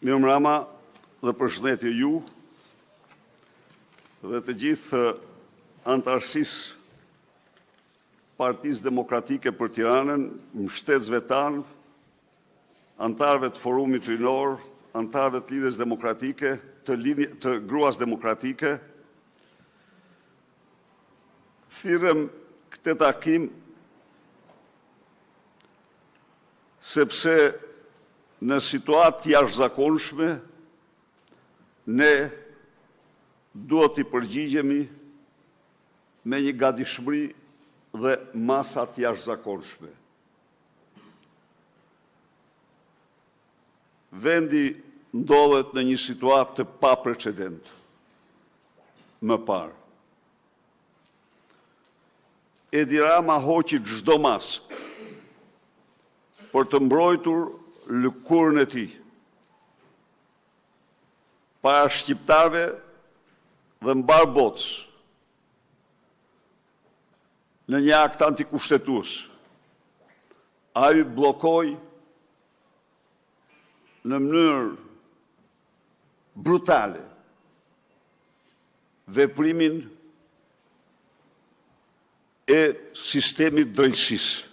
Mirëmbrëma dhe përshëndetje ju dhe të gjithë antarësisë Partisë Demokratike për Tiranën, mbështetësve tanë, antarëve të Forumit Rinor, antarëve të Lidhjes Demokratike, të Gruas Demokratike. Thirrem këtë takim sepse në situatë jashtëzakonshme ne duhet të përgjigjemi me një gatishmëri dhe masa të jashtëzakonshme. Vendi ndodhet në një situatë të paprecedent. Më parë, Edi Rama hoqi çdo masë për të mbrojtur lëkurën e tij para shqiptarëve dhe mbar botës në një akt antikushtetues. Ai bllokoi në mënyrë brutale veprimin e sistemit drejtësisë.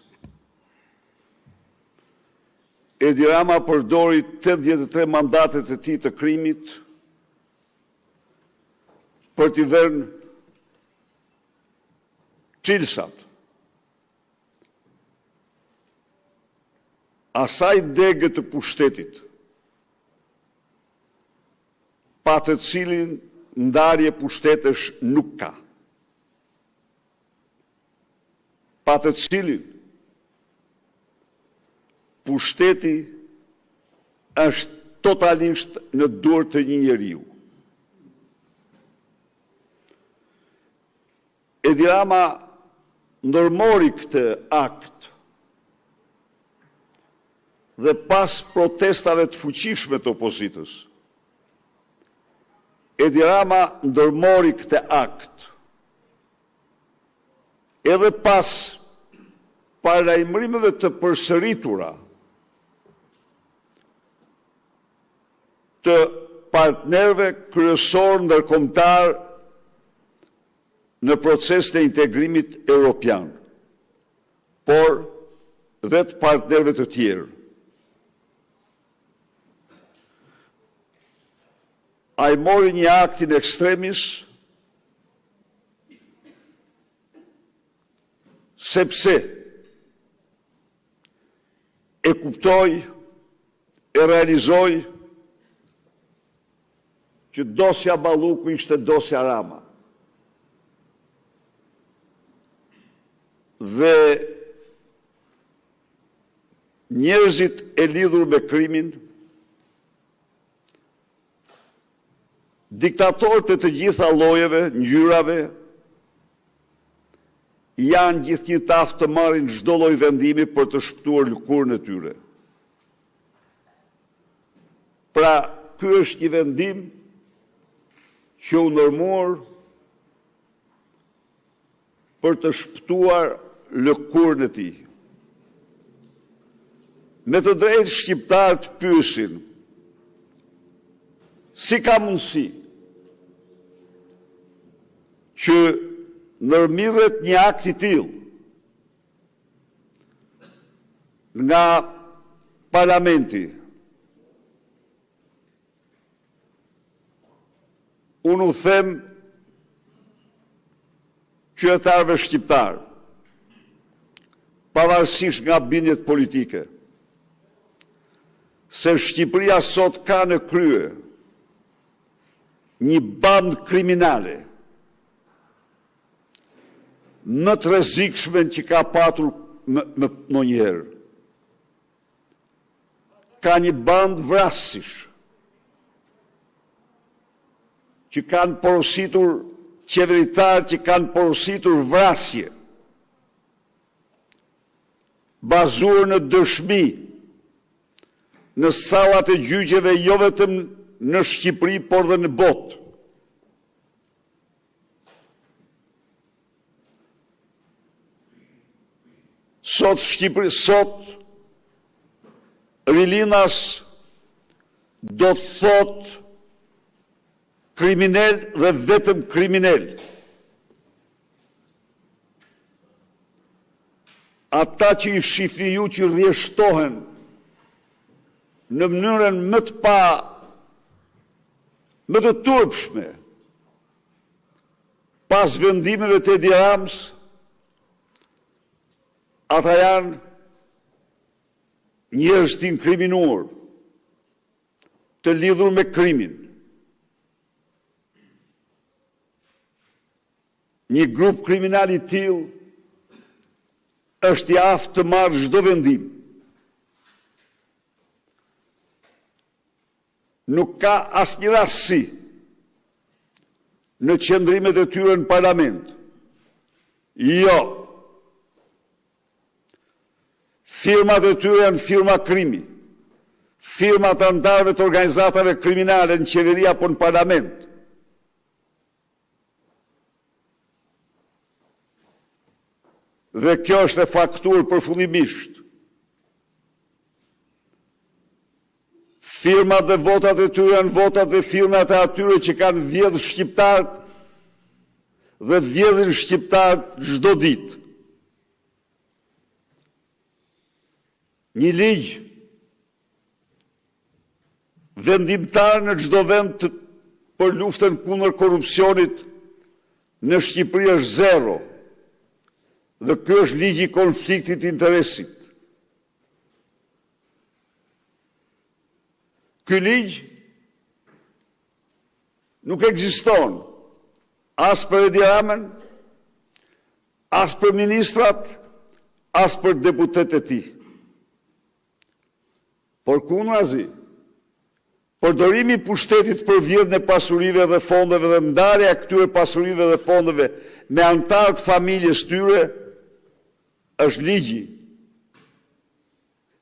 Edi Rama përdori 83 mandatet e tij të krimit për t'i vënë çilsat. Asaj degë të pushtetit, pa të cilin ndarje pushtetesh nuk ka. Pa të cilin pushteti është totalisht në dorë të një njeriu. Edi Rama ndërmori këtë akt dhe pas protestave të fuqishme të opozitës, Edi Rama ndërmori këtë akt edhe pas paralajmërimeve të përsëritura të partnerëve kryesor ndërkombëtar në proces të integrimit evropian, por dhe të partnerëve të tjerë. Ai mori një aktin ekstremis sepse e kuptoi, e realizoi që dosja Balluku ishte dosja Rama. Dhe njerëzit e lidhur me krimin, diktatorët e të gjitha llojeve, ngjyrave, janë gjithnjë aftë të marrin çdo lloj vendimi për të shpëtuar lëkurën e tyre. Pra, ky është një vendim që u ndërmor për të shpëtuar lëkurën e tij. Me të drejtë shqiptarët pyesin, si ka mundësi që ndërmirret një akt i tillë nga parlamenti. Unë u them qytetarëve shqiptarë, pavarësisht nga bindjet politike, se Shqipëria sot ka në krye një bandë kriminale më të rrezikshme që ka patur më njëherë. Ka një bandë vrasësh që kanë porositur qeveritarë, që kanë porositur vrasje, bazuar në dëshmi, në sallat e gjyqeve jo vetëm në Shqipëri, por dhe në botë. Sot Shqipëri, sot Rilinas do të thot kriminal dhe vetëm kriminal. Ata që i shifni ju që rrjeshtohen në mënyrën më të turpshme pas vendimeve të Edi Rams, ata janë njerëz të inkriminuar, të lidhur me krimin. Një grup kriminal i tillë është i aftë të marrë çdo vendim. Nuk ka asnjë rastësi në qëndrimet e tyre në parlament. Jo. Firmat e tyre janë firma krimi. Firmat antarëve të organizatave kriminale në qeveri apo në parlament. Dhe kjo është e faktuar përfundimisht. Firmat dhe votat e tyre janë votat dhe firmat e atyre që kanë vjedhur shqiptarët dhe vjedhin shqiptarët çdo ditë. Një ligj vendimtar në çdo vend për luftën kundër korrupsionit në Shqipëri është 0. Dhe ky është ligji i konfliktit të interesit. Ky ligj nuk ekziston as për Edi Ramën, as për ministrat, as për deputetët e tij. Por kunrazi, përdorimi i pushtetit për vjedhjen e pasurive dhe fondeve dhe ndarja e këtyre pasurive dhe fondeve me antarët familjes tyre është ligji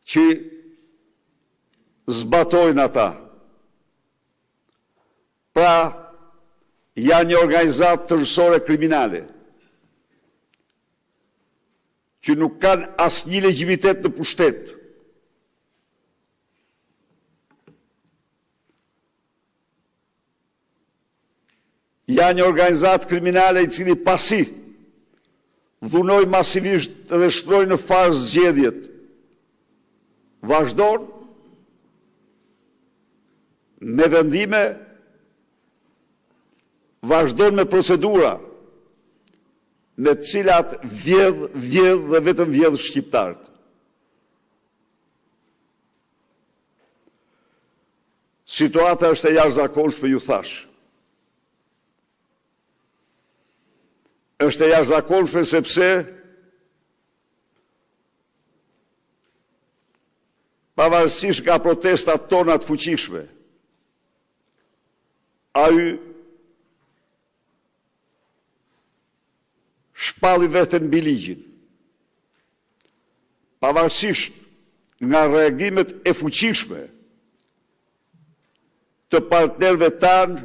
që zbatojnë ata. Pra, janë një organizatë tërësore kriminale që nuk kanë asnjë legjitimitet në pushtet. Janë një organizatë kriminale i cili pasi dhunoi masivisht dhe shtroi në fazë zgjedhjet, vazhdon me vendime, vazhdon me procedura me të cilat vjedh dhe vetëm vjedh shqiptarët. Situata është e jashtëzakonshme, ju thash. Është e jashtëzakonshme sepse pavarësisht nga protestat tona të fuqishme, ai shpalli veten mbi ligjin. Pavarësisht nga reagimet e fuqishme të partnerëve tanë,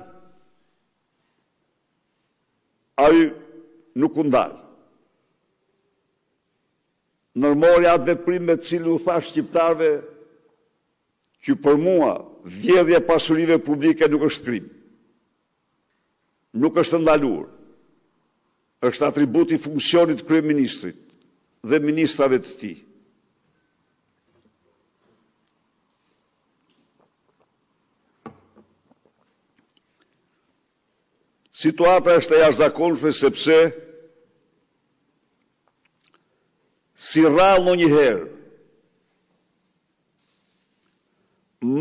ai nuk u ndal. Nërmori atë veprim me të cilën u thash shqiptarëve që për mua vjedhja e pasurive publike nuk është krim. Nuk është ndaluar. Është atribut i funksionit kryeministrit dhe ministrave të tij. Situata është e jashtëzakonshme sepse si rrallë ndonjëherë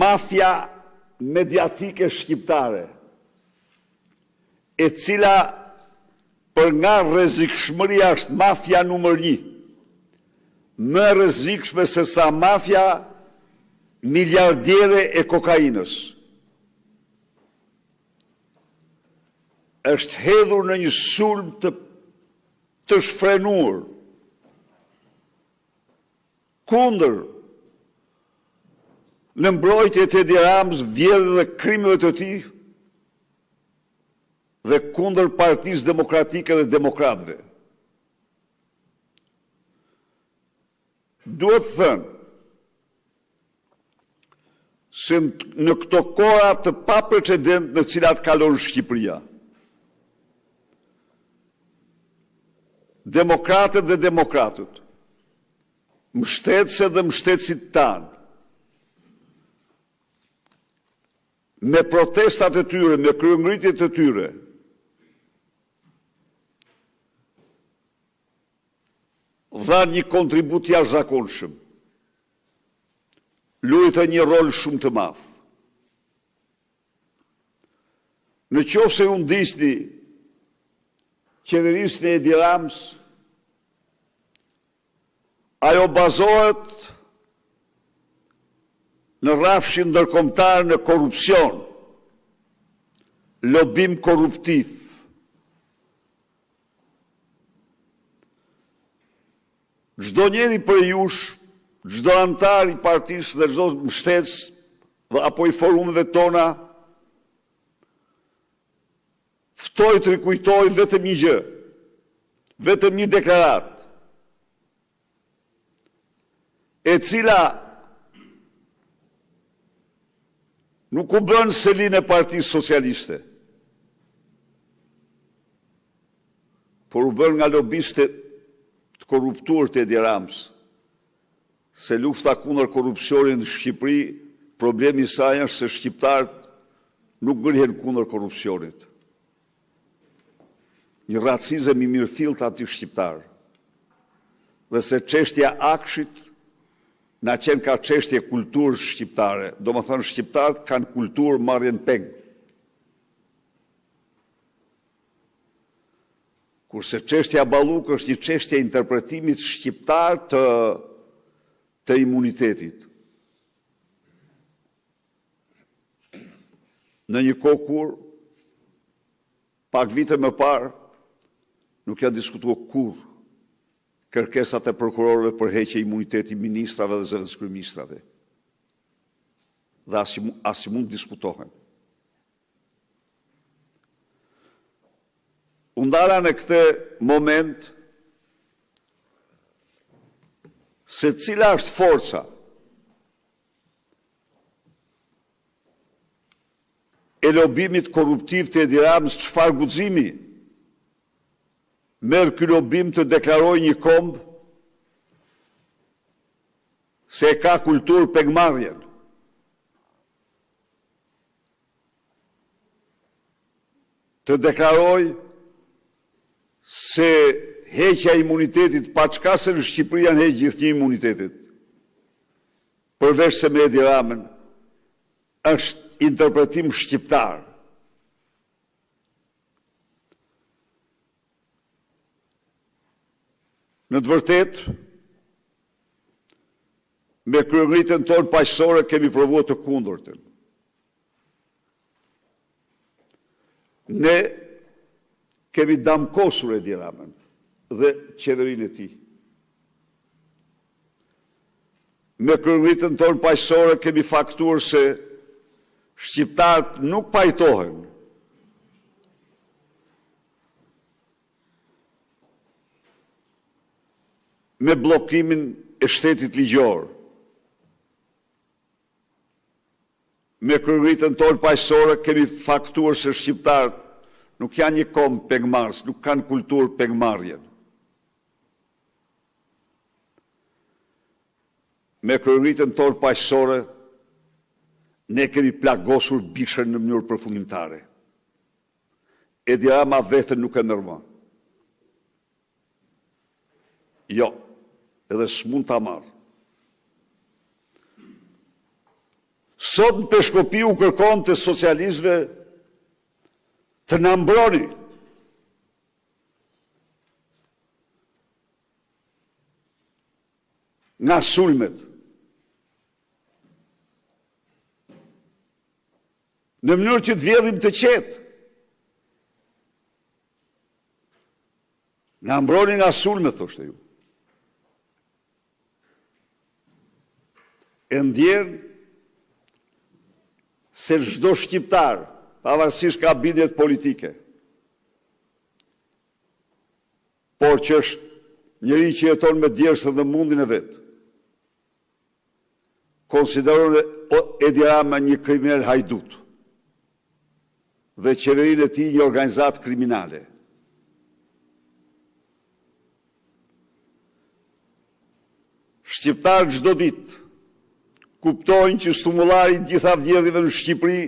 mafia mediatike shqiptare, e cila për nga rrezikshmëria është mafia numër 1, më rrezikshme se sa mafia miliardere e kokainës, është hedhur në një sulm të shfrenuar kundër në mbrojtje të Edi Ramës, vjedhje dhe krimeve të tij dhe kundër Partisë Demokratike dhe Demokratëve. Duhet thënë se në këto kohra të paprecedent në cilat kalon Shqipëria, demokratët dhe demokratët, mbështetëse dhe mbështetësit tanë, me protestat e tyre, me kryengritjet e tyre, dha një kontribut jashtëzakonshëm, luajtë një rol shumë të madh. Në qoftë se unë disni qeverisën e Edi Ramës, ajo bazohet në rrafshin ndërkombëtar në korrupsion, lobim korruptiv. Çdo njeri për jush, çdo antar i partisë dhe çdo mbështetës apo i forumeve tona ftoj të rikujtoj vetëm një gjë, vetëm një deklaratë, e cila nuk u bën selin e Partisë Socialiste, por u bën nga lobistët të korruptuar të Edi Ramës, se lufta kundër korrupsionit në Shqipëri, problemi i saj është se shqiptarët nuk ngrihen kundër korrupsionit. Një racizëm i mirëfillt anti-shqiptar. Dhe se çështja Akshit na qenë ka çështje kulturës shqiptare, domethënë shqiptarët kanë kulturë marrjen peng. Kurse çështja Balluk është një çështje interpretimit shqiptar të imunitetit. Në një kohë kur, pak vite më parë, nuk janë diskutuar kurrë kërkesat e prokurorëve për heqje imuniteti ministrave dhe zëvendëskryeministrave. Dhe as i mund diskutohen. Undara në këtë moment se cila është forca e lobimit korruptiv të Edi Ramës, çfarë guximi merr ky lobim të deklarojë një komb se ka kulturë pengmarrjen. Të deklarojë se heqja e imunitetit, pa çka se në Shqipëri janë heqë gjithnjë imunitetit, përveç se me Edi Ramën, është interpretim shqiptar. Në të vërtet, me kryengritjen tonë paqësore kemi provuar të kundërtën. Ne kemi damkosur Edi Ramën dhe qeverinë e tij. Me kryengritjen tonë paqësore kemi faktuar se shqiptarët nuk pajtohen me bllokimin e shtetit ligjor. Me kryengritjen tonë paqësore kemi faktuar se shqiptarët nuk janë një komb pengmarrës, nuk kanë kulturë pengmarrjen. Me kryengritjen tonë paqësore, ne kemi plagosur bishën në mënyrë përfundimtare. Edi Rama vetën nuk e ndërmon. Jo, edhe s'mund ta marrë. Sot në Peshkopi u kërkon të socialistëve të na mbroni. Nga sulmet. Në mënyrë që të vjedhim të qetë. Na mbroni nga sulmet, thoshte ju. E ndjen se çdo shqiptar, pavarësisht ka bindjet politike, por që është njëri që jeton me djersën dhe mundin e vetë, konsideron Edi Rama një kriminal hajdut dhe qeverinë e tij një organizatë kriminale. Shqiptarë çdo ditë kuptojnë që stimulari i gjitha vjedhjeve në Shqipëri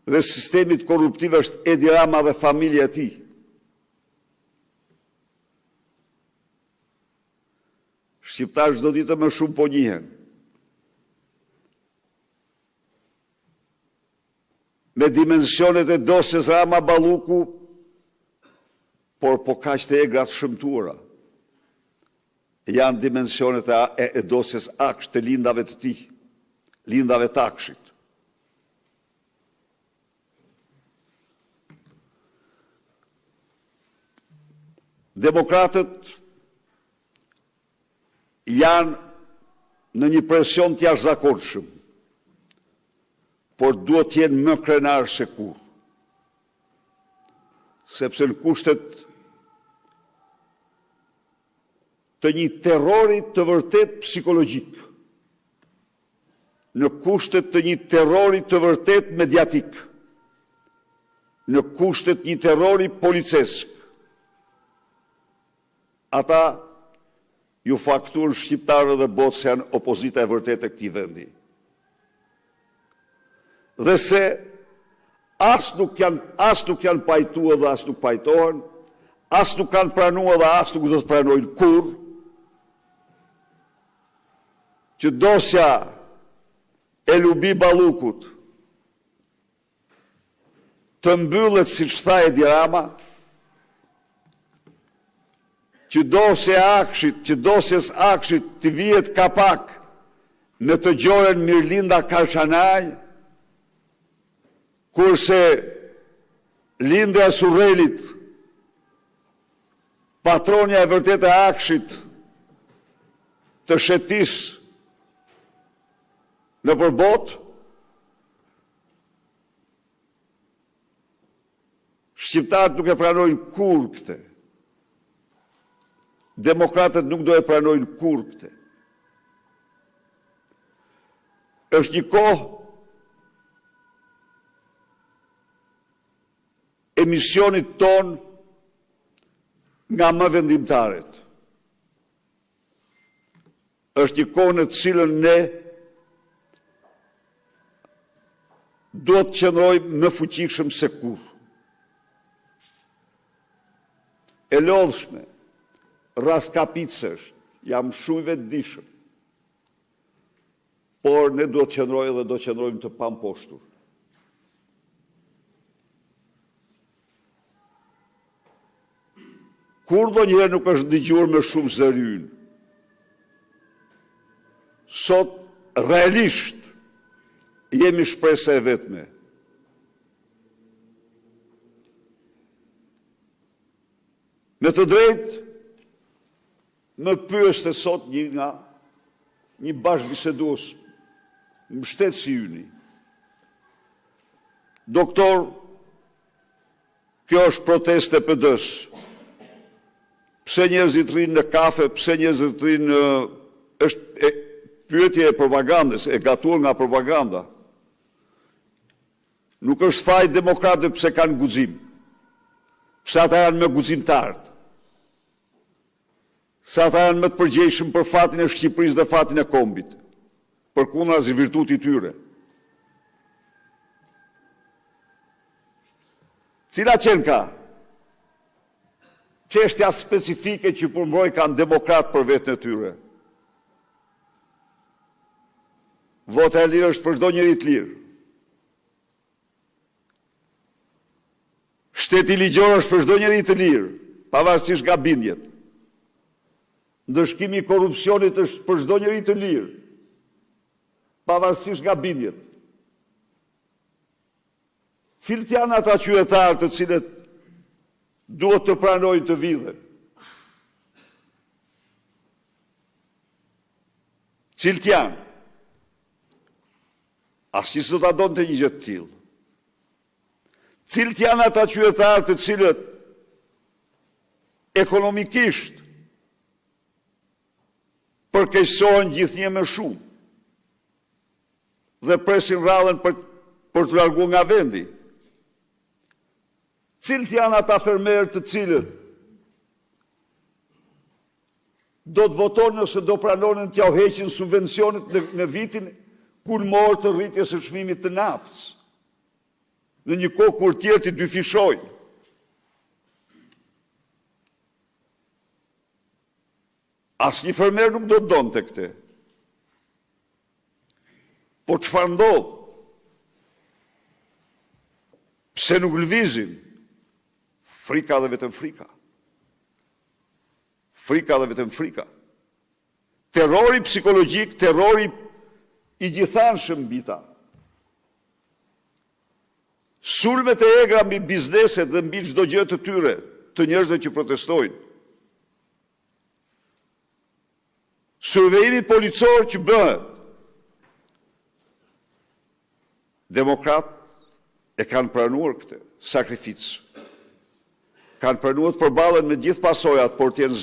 dhe sistemit korruptiv është Edi Rama dhe familja e tij. Shqiptarë çdo ditë më shumë po njihen me dimensionet e dosjes Rama Balluku, por po kaq të egra të shëmtuara janë dimensionet e dosjes Aksh të lindave të tij, lindave të Akshit. Demokratët janë në një presion të jashtëzakonshëm, por duhet të jenë më krenarë se kur. Sepse në kushtet të një terrori të vërtet psikologjik, në kushtet të një terrori të vërtet mediatik, në kushtet një terrori policesk, ata ju fakturën shqiptarë dhe botë se janë opozita e vërtet e këtij vendi. Dhe se as nuk janë pajtuar dhe as nuk pajtohen, as nuk kanë pranuar dhe as nuk do të pranojnë kurrë, që dosja e Lubi Ballukut të mbyllet siç tha Edi Rama, që dosjes Akshit të vihet kapak në të gjoren Mirlinda Karçanaj, kurse lindja e Surrelit, patronja e vërtet e Akshit, të shetis në përbot, shqiptarët nuk e pranojnë kur këte. Demokratët nuk do e pranojnë kur këte. Është një kohë emisionit ton nga më vendimtarët. Është një kohë në të cilën ne duhet të qëndrojmë më fuqishëm se kur. E lodhshme, raskapicësh, jam shumë vetëdijshëm, por ne duhet të qëndrojmë dhe do të qëndrojmë të pamposhtur. Kur do njëherë nuk është dëgjuar me shumë zërin. Sot, realisht, jemi shpresa e vetme. Me të drejtë, më pyeste sot një bashkëbisedues, mbështetës i yni. Doktor, kjo është proteste PD-s. Pse njerëzit rrinë në kafe, pse njerëzit rrinë është pyetje e propagandës, e gatuar nga propaganda. Nuk është faj demokratëve pse kanë guxim. Pse ata janë më guximtarët. Se ata janë më të përgjegjshëm për fatin e Shqipërisë dhe fatin e kombit, përkundrazi virtutit tyre. Cila qenë ka? Çështja specifike që përmbroj kanë demokrat për vetën e tyre. Vota e lirë është për çdo njeri të lirë. Shteti ligjor është për çdo njeri të lirë, pavarësisht nga bindjet. Ndëshkimi i korrupsionit është për çdo njeri të lirë, pavarësisht nga bindjet. Cilët janë ata qytetarë të cilët duhet të pranojnë të vidhen? Cilët janë? Asnjë do ta donte një gjë të tillë. Cilët janë ata qytetarë të cilët ekonomikisht përkeqësohen gjithnjë më shumë, dhe presin rallën për të larguar nga vendi. Cilët janë ata fermerë të cilët do të votonin ose do pranonin t'ja u heqin subvencionet në vitin kulmor të rritjes së çmimit të naftës, në një kohë kur tjerë t'i dyfishojnë. Asnjë fermer nuk do të donte këtë. Po çfarë ndodh? Pse nuk lëvizin? Frika dhe vetëm frika. Frika dhe vetëm frika. Terrori psikologjik, terrori i gjithanshëm mbi ta. Sulmet e egra mbi bizneset dhe mbi çdo gjë të tyre, të njerëzve që protestojnë. Survejimi policor që bëhet. Demokrat e kanë pranuar këtë sakrificë. Kanë pranuar të përballen me gjithë pasojat, por të jenë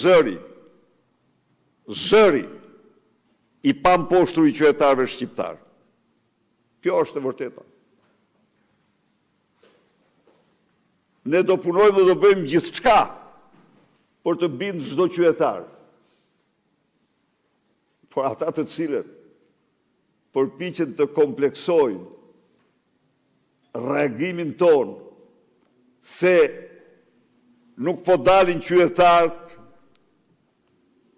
zëri i pamposhtur i qytetarëve shqiptar. Kjo është e vërteta. Ne do punojmë dhe do bëjmë gjithçka për të bindur çdo qytetar. Por ata të cilët përpiqen të kompleksojnë reagimin ton se nuk po dalin qytetarët,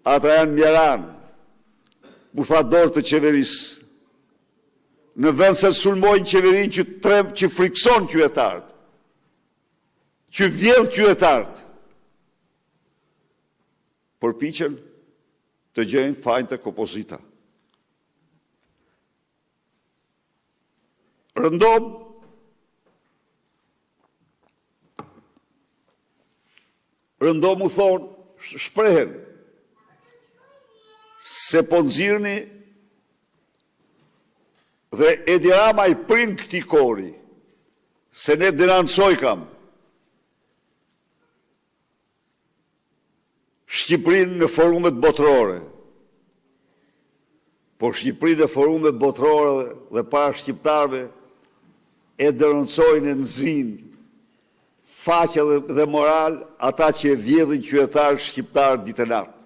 ata janë mjeran, bufador të qeverisë. Në vend se sulmojnë qeverinë që frikson qytetarët, që vjedh qytetarët, përpiqen të gjejnë fajin tek opozita. Rëndom u thonë, shprehen, se po nxirrni dhe Edi Rama i prin këtij kori, se ne denoncojkam Shqipërinë në forumet botërore. Po Shqipërinë në forumet botërore dhe para shqiptarëve e denoncojnë e nxin faqe dhe moral ata që e vjedhin qytetarë shqiptarë ditë e natë.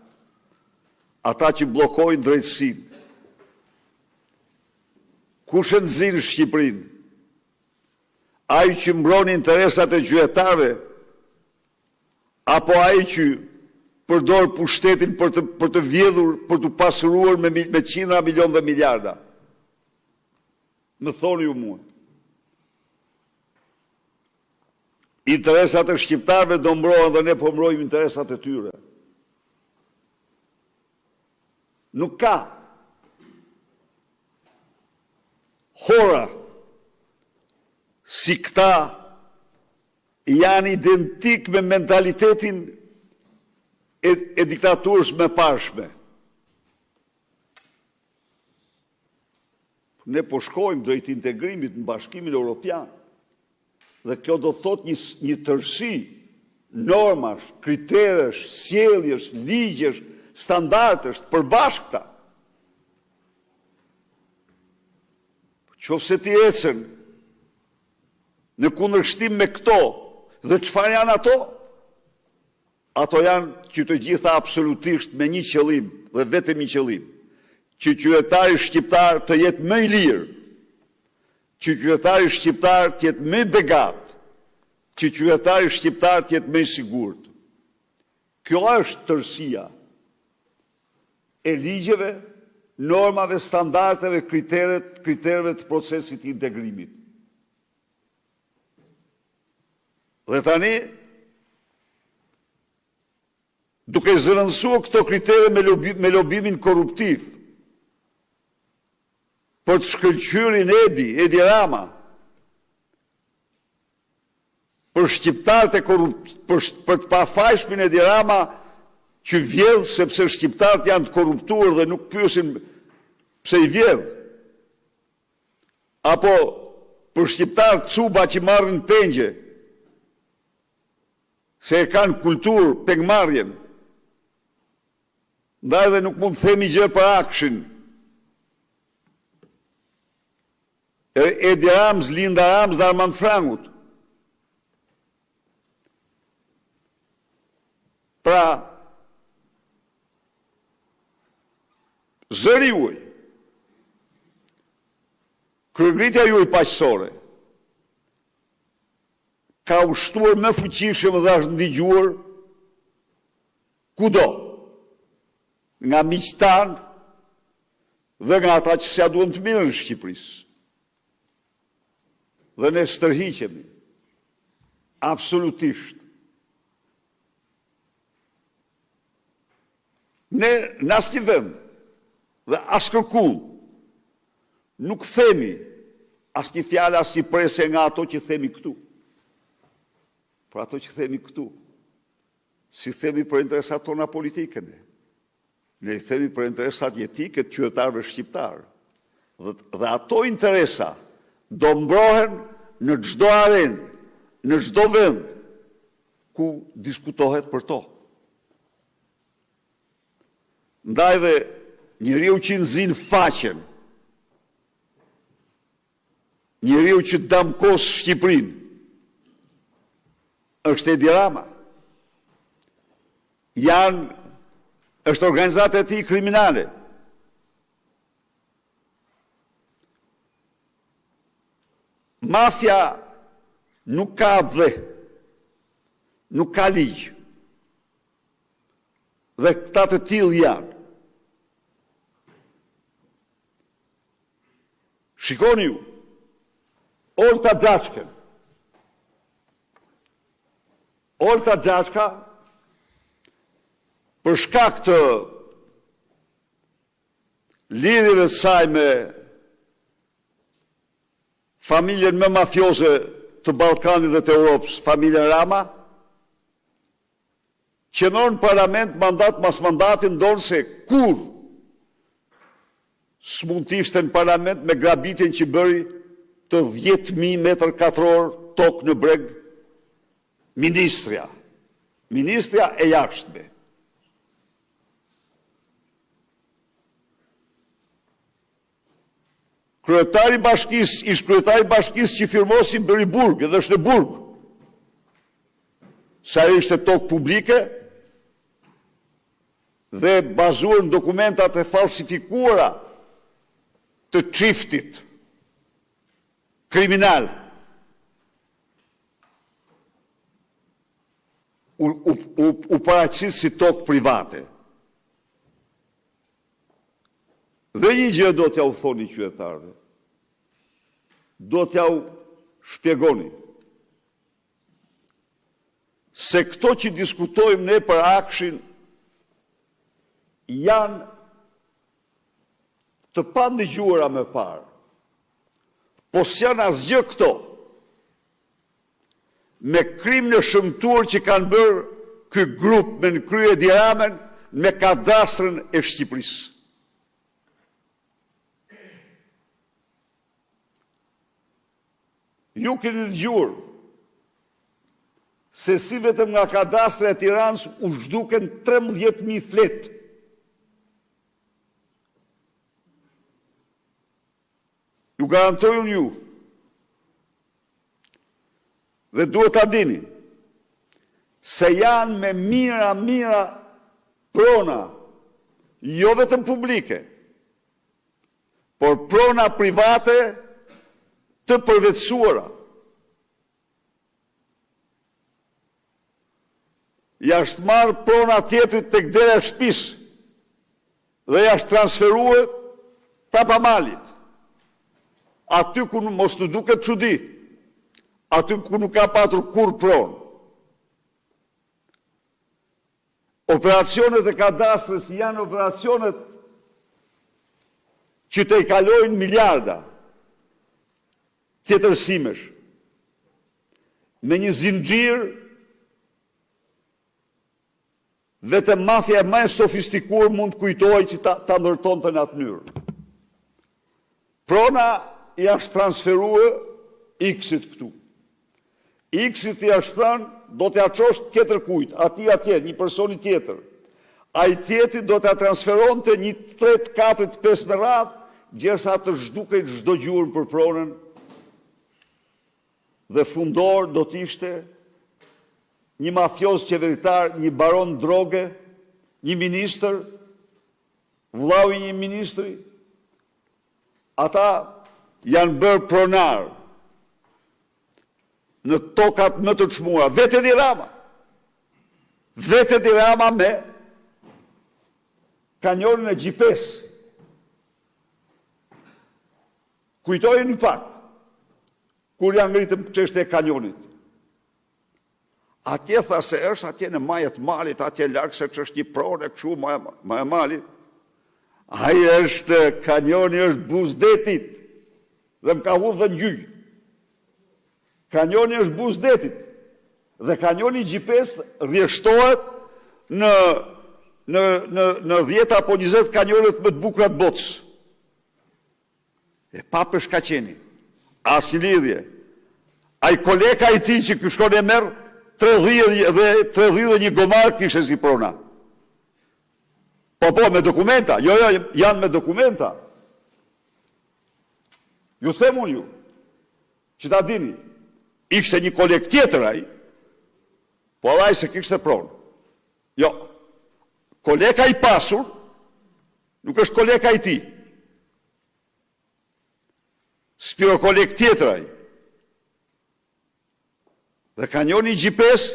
Ata që bllokojnë drejtësinë. Kush e nxin Shqipërinë? Ai që mbron interesat e qytetarëve apo ai që përdor pushtetin për të vjedhur, për të pasuruar me qindra milion dhe miliarda? Më thoni ju mua. Interesat e shqiptarëve do mbrohen dhe ne po mbrojmë interesat e tyre. Nuk ka hora si këta janë identik me mentalitetin e diktaturës me pashme. Ne po shkojmë drejt integrimit në Bashkimin Evropian. Dhe kjo do thot një tërësi normash, kriteresh, sjelljesh, ligjesh, standardesh të përbashkëta. Qofse ti ecën në kundërshtim me këto, dhe çfarë janë ato? Ato janë që të gjitha absolutisht me një qëllim dhe vetëm një qëllim, që qytetari shqiptar të jetë më i lirë, që qytetari shqiptar të jetë më begat, që qytetari shqiptar të jetë më i sigurt. Kjo është tërësia e ligjeve, normave, standardeve, kritereve të procesit të integrimit. Dhe tani, duke zëvendësuar këto kritere me lobimin korruptiv, për të shkëlqyrin Edi Rama, për shqiptarët për të pafajshmin Edi Rama që vjedh sepse shqiptarët janë të korruptuar dhe nuk pyesin pse i vjedh. Apo për shqiptarët cuba që marrin pengje se e kanë kulturë pengmarrjen. Ndaj dhe nuk mund të themi gjë për akshin. Edi Rams, Linda Rams dhe Armand Frangut. Pra, zëri juaj, kryegritja juaj paqësore, ka ushtuar më fuqishëm dhe është ndigjuar kudo, nga miqtan dhe nga ata që s'ja duan të mirën në Shqipërisë. Dhe ne stërhiqemi, absolutisht. Ne në asnjë vend dhe as kërkull nuk themi asnjë fjalë, asnjë presë nga ato që themi këtu. Për ato që themi këtu, si themi për interesat tona politike ne. Ne themi për interesat jetike të qytetarëve shqiptarë. Dhe ato interesa do mbrohen në çdo arenë, në çdo vend ku diskutohet për to. Ndaj dhe njeriu që nxin faqen, njeriu që damkos Shqipërinë, është Edi Rama. Është organizata e tij kriminale. Mafia nuk ka dhe, nuk ka ligj. Dhe këta të tillë janë. Shikoni ju, Olta Gjashken. Olta Gjashka, për shkak të lidhjeve të saj me familjen më mafioze të Ballkanit dhe të Europës, familjen Rama, qëndron në parlament mandat mas mandati, ndonë se kur s'mund t'ishte në parlament me grabitjen që bëri të 10.000 metër katror tokë në breg Ministria e jashtme. Kryetari i bashkisë që firmosin bëri burg, edhe është në burg. Sa ishte tokë publike dhe bazuar në dokumentat e falsifikuara të çiftit kriminal. U paraqis si tokë private. Dhe një gjë do t'ja u thoni qytetarëve. Do t'ja u shpjegoni. Se këto që diskutojmë ne për Akshin janë të pandëgjuara më parë. Po s'janë asgjë këto. Me krim në shëmtuar që kanë bërë ky grup me në krye Edi Ramën me kadastrën e Shqipërisë. Ju keni dëgjuar se si vetëm nga kadastra e Tiranës u zhduken 13.000 flet. Ju garantojun ju dhe duhet ta dini se janë me mira prona, jo vetëm publike, por prona private të përvetësuara. Jashtë marrë prona tjetrit tek dera e shtëpisë dhe jashtë transferuar prapa malit. Aty ku mos të duket çudi, aty ku nuk ka patur kur pronë. Operacionet e kadastrës janë operacionet që të i kalojnë miliarda tjetërsimesh, me një zinxhir vetëm mafia e më e sofistikuar mund të kujtojë që ta ndërtonte në atë mënyrë. Prona i është transferuar X-it këtu. X-it i është thënë, do t'ja çosh tjetër kujt, atje, një personi tjetër. Ai tjetri do t'ja transferonte një 3, 4, 5 me radhë, gjersa të zhdukej çdo gjurmë për pronën, dhe fundor do t'ishte një mafios qeveritar, një baron droge, një ministër, vllau i një ministri. Ata janë bërë pronar në tokat më të çmuara. Vetë Edi Rama me kanjonin e gjipes. Kujtojë një pak, kur janë ngritëm çështja e kanjonit. Atje tha se është atje në majët malit, atje larkë se që është një prone, këshu maja malit. Aja është, kanjoni është Buzdetit, dhe më ka hu dhe njëj. Kanjoni është Buzdetit, dhe kanjoni gjipes rjeshtohet në 10 apo 20 kanjonet më të bukura të botës. E pa përshkaqeni, as një lidhje. Ai koleka i ti që shkon e merë, 31 gomar kishte si prona. Po, me dokumenta. Jo, janë me dokumenta. Ju them unë ju, që ta dini, ishte një kolek tjetër ai, po ai se kishte pronë. Jo, koleka i pasur, nuk është koleka i ti. Spiro kolek tjetër ai. Dhe kanjoni gjipes,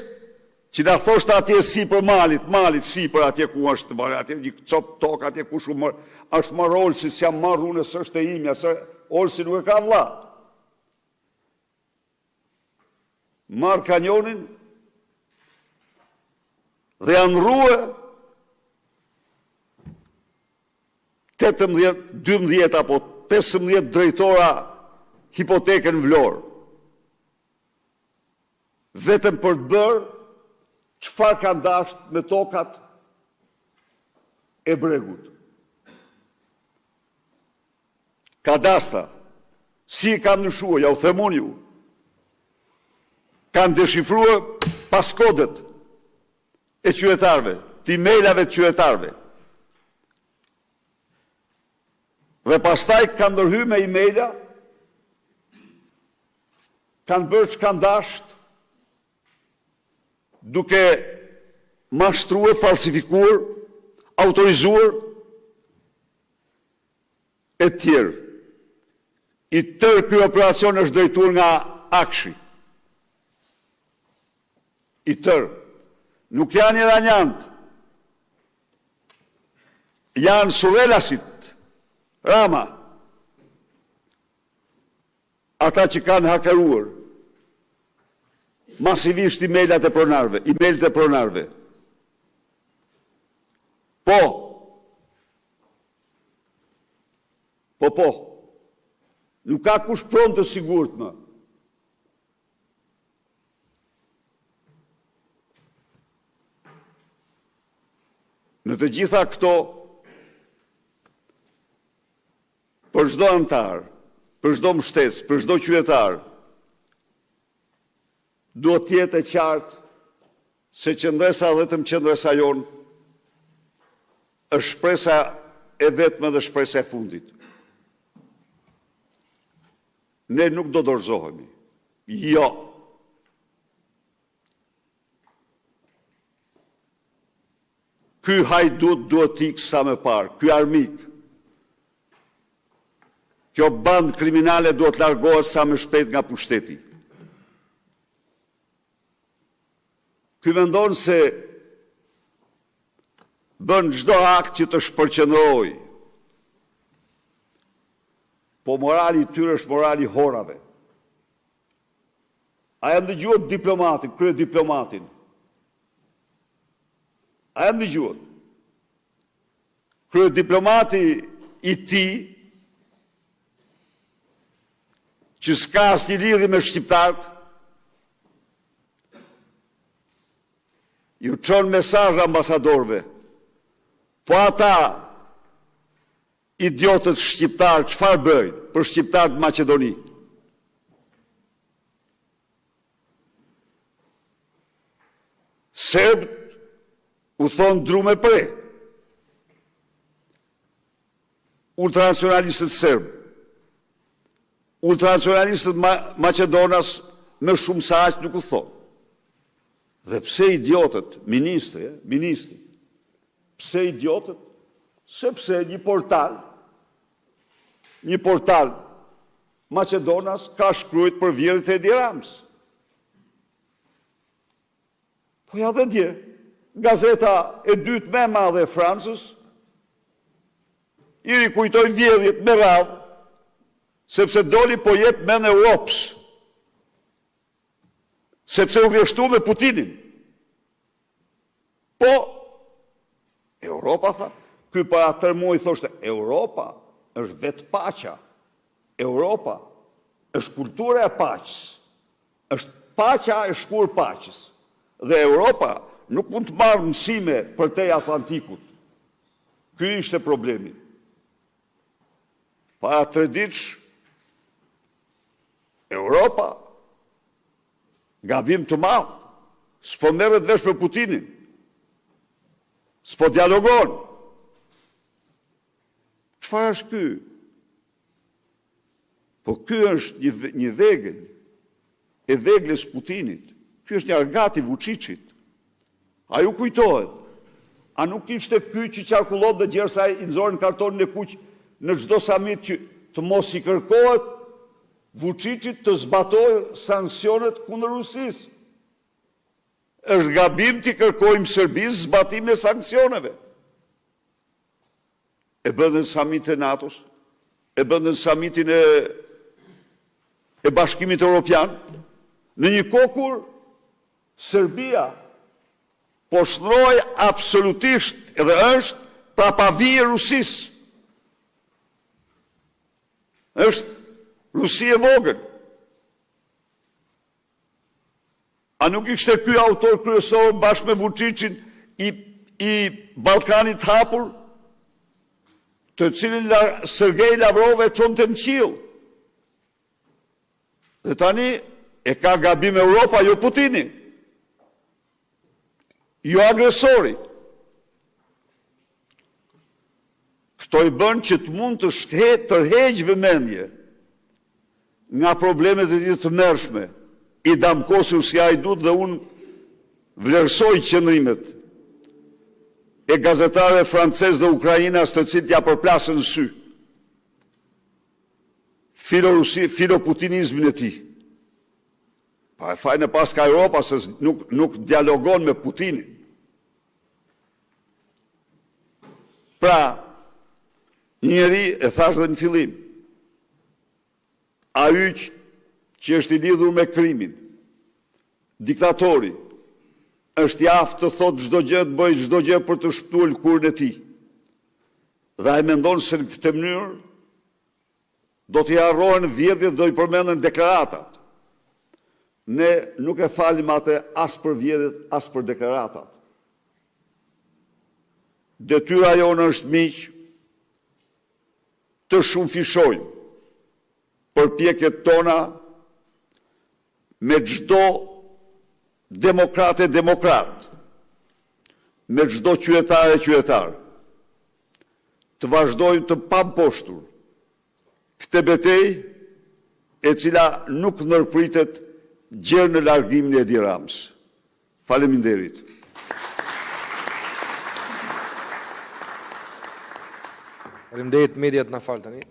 që da thoshtë atje si për malit si për atje ku është, atje një cop tok, atje ku shumë është marrë Olsi, si jam marrë unë, së është e imja, se Olsi nuk e ka vlla. Marrë kanjonin, dhe janë rruë 18, 12 apo 15 drejtora hipoteken Vlorë. Vetëm për të bërë çfarë kanë dashur me tokat e bregut. Kadastra, si i kanë ndryshuar, ja u them unë ju, kanë deshifruar paskodet e qytetarëve, të emailave të qytetarëve. Dhe pastaj kanë ndërhyrë me emaila, kanë bërë që kanë dashur, duke mashtruar, falsifikuar, autorizuar e tjerë. I tërë ky operacion është drejtuar nga Akshi. I tërë. Nuk janë iranjantë. Janë surrelasit, Rama. Ata që kanë hakeruar masivisht emailet e pronarve. Po. Nuk ka kush pronë të sigurt më. Në të gjitha këto, për çdo antar, për çdo mbështetës, për çdo qytetar, duhet të jetë e qartë se qendresa vetëm qendresa jonë është shpresa e vetme dhe shpresa e fundit. Ne nuk do dorëzohemi. Jo. Ky hajdut duhet ikë sa më parë, ky armik. Kjo bandë kriminale duhet largohet sa më shpejt nga pushteti. Ky mendon se bën çdo akt që të shpërqendrojë. Po morali i tyre është morali horave. A janë dëgjuar diplomatin, kryediplomatin? A janë dëgjuar? Kryediplomati i tij, që s'ka asnjë lidhje me shqiptarët, ju çon mesazh ambasadorëve. Po ata idiotët shqiptarë çfarë bëjnë për shqiptarët në Maqedoni? Serbët u thonë dru me pre. ultranacionalistët serbë, ultranacionalistët Macedonas me shumë sa aq nuk u thonë. Dhe pse idiotët, ministri, pse idiotët? Sepse një portal Macedonas ka shkruajt për vjedhjet e Edi Ramës. Po ja dhe dje, gazeta e dytë më e madhe e Francës i rikujtoi vjedhjet me radhë, sepse doli po jep me në Europës, sepse u vjeshtu me Putinin. Po, Europa, tha, ky para 3 muaj thoshte, Europa është vetë paqja, Europa është kultura e paqës, është paqja e shkur paqës, dhe Europa nuk mund të marrë mësime për te Atlantikut. Ky ishte problemi. Para 3 ditësh, Europa, gabim të madh, s'po merret vesh për Putinin, s'po dialogon. Çfarë është ky? Po ky është një vegël e veglës Putinit. Ky është një argati Vučićit. A ju kujtohet? A nuk ishte ky që qarkullon dhe gjersa i nxorën kartonin e kuq në çdo samit që të mos i kërkohet Vučićit të zbatojë sanksionet kundër Rusisë? Është gabim të kërkojmë Serbisë zbatimin e sanksioneve. E bëndën samitin e NATO-s, e bëndën samitin e Bashkimit Evropian, në një kohë kur Serbia po shndroi absolutisht edhe është prapavi e Rusisë. Është Rusi e vogël. A nuk ishte ky autor kryesor bashkë me Vučićin i Ballkanit hapur, të cilin Sergej Lavrov e çonte në qiell? Dhe tani e ka gabim Europa, jo Putini, jo agresori. Këto i bën që të mund të tërheq vëmendje nga problemet e tij të mërshme, i damkosur si ai duhet, dhe unë vlerësoj qëndrimet e gazetarëve francez dhe ukrainas të cilët ja përplasën në sy filoputinizmin e tij. Pa e fajnë pas ka Europa se nuk dialogon me Putinin. Pra, njëri e thash dhe në fillim, a yq që është i lidhur me krimin, diktatori, është i aftë të thotë çdo gjë, të bëjë çdo gjë për të shpëtuar lëkurën e tij. Dhe ai mendon se në këtë mënyrë do t'i harrohen vjedhjet, do i përmenden deklaratat. Ne nuk e falim atë as për vjedhjet, as për deklaratat. Detyra jonë është, miq, të shumëfishojmë përpjekjet tona me çdo demokrat, me çdo qytetar, të vazhdojmë të pamposhtur këtë betejë e cila nuk ndërpritet gjerë në largimin e Edi Ramës. Faleminderit. Faleminderit, mediat na fal tani.